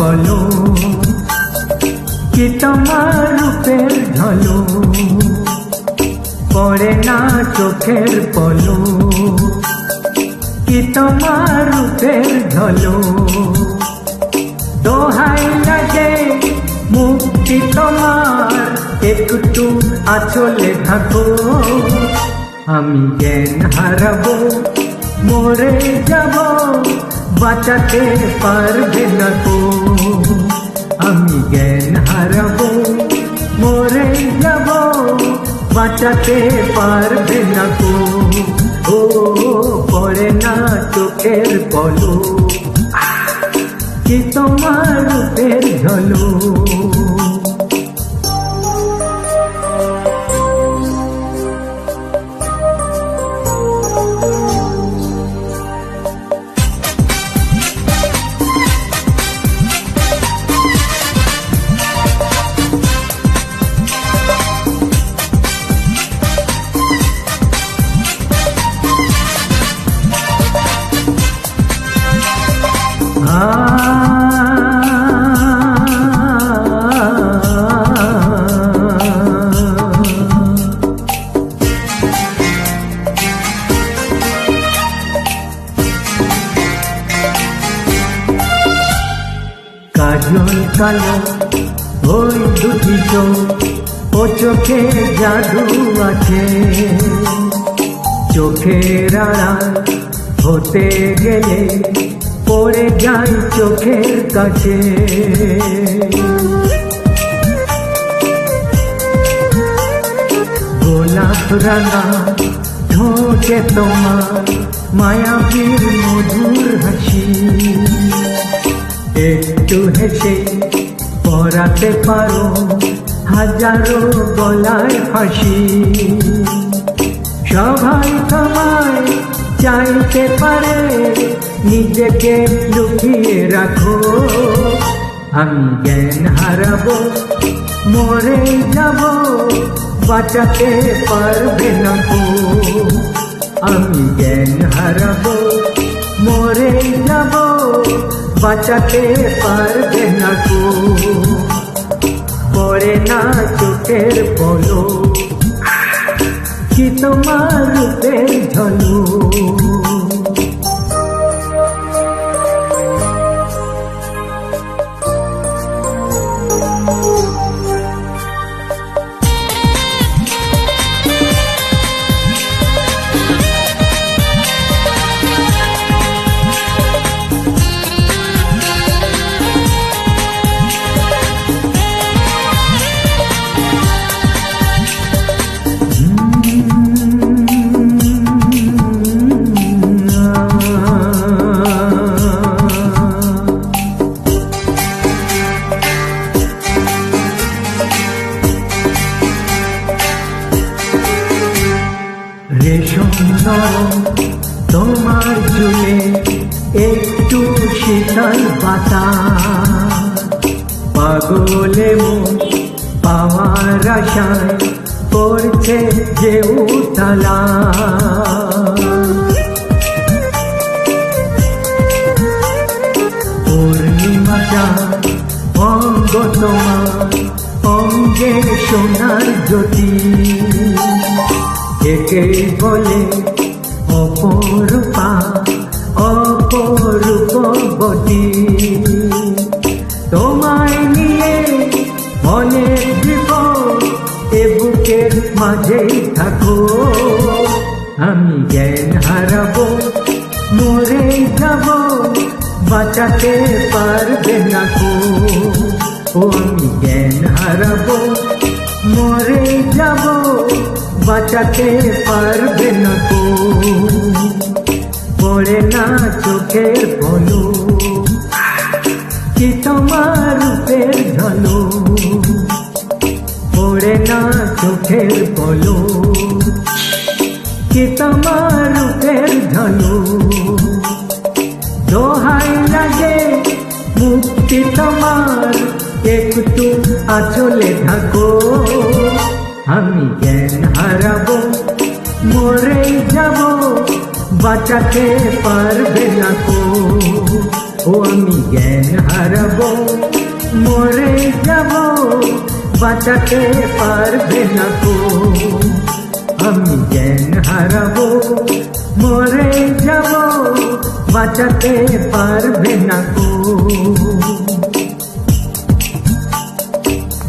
বলো কি তোমার রূপের ঝলো পড়ে না চোখের পলো কি তোমার রূপের ঝলো দোহাই লাগে মুক্তি তোমার একটু আঁচলে থাকো আমি জ্ঞান হারাবো মরে যাব বাঁচাতে পারবে না কো আমি জ্ঞান হারাবো মরে যাব বাঁচাতে পারবে না কো ও পড়ে না চোখের পলো কি তোমার রূপের ঝলো কাজল কালো ওই দুটি চোখ ও চোখে জাদু আছে চোখের আড়াল হতে গেলে পড়ে যাই চোখের কাছে গোলাপ রাঙা ঠোঁটে তোমার মায়াবীর মধুর হাসি একটু হেসে পরাতে পারো হাজারো গলায় ফাঁসি সবাই তোমায় চাইতে পারে নিজেকে লুকিয়ে রাখো আমি জ্ঞান হারাবো মরে যাব বাঁচাতে পারবে না কো আমি জ্ঞান হারাবো মরে যাব বাঁচাতে পারবে না কো পড়ে না চোখের পলো কি তোমার রূপের ঝলো রেশম তোমার চুলে একটু শীতল বাতাস পাগলে মন পাওয়ার আশায় করছে যে উতলা পূর্ণিমাটা অঙ্গ তোমার অঙ্গে সোনার জ্যোতি একে বলে অপরূপা অপরূপবতী তোমায় নিয়ে অনেক বিপদ এ বুকের মাঝেই থাকো আমি জ্ঞান হারাবো মরে যাব বাঁচাতে পারবে না কো ও আমি জ্ঞান হারাবো মরে যাব বাঁচাতে পারবে না কো পড়ে না চোখের পলো কি তোমার রূপের ঝলো পড়ে না চোখের পলো কি তোমার রূপের ঝলো দোহাই লাগে মুক্তি তোমার একটু আঁচলে থাকো আমি জ্ঞান হারাবো মরে যাব বাঁচাতে পারবে না কো ও ও আমি জ্ঞান হারাবো, মরে যাব, বাঁচাতে পারবে না গো। আমি জ্ঞান হারাবো, মরে যাব, বাঁচাতে পারবে না গো।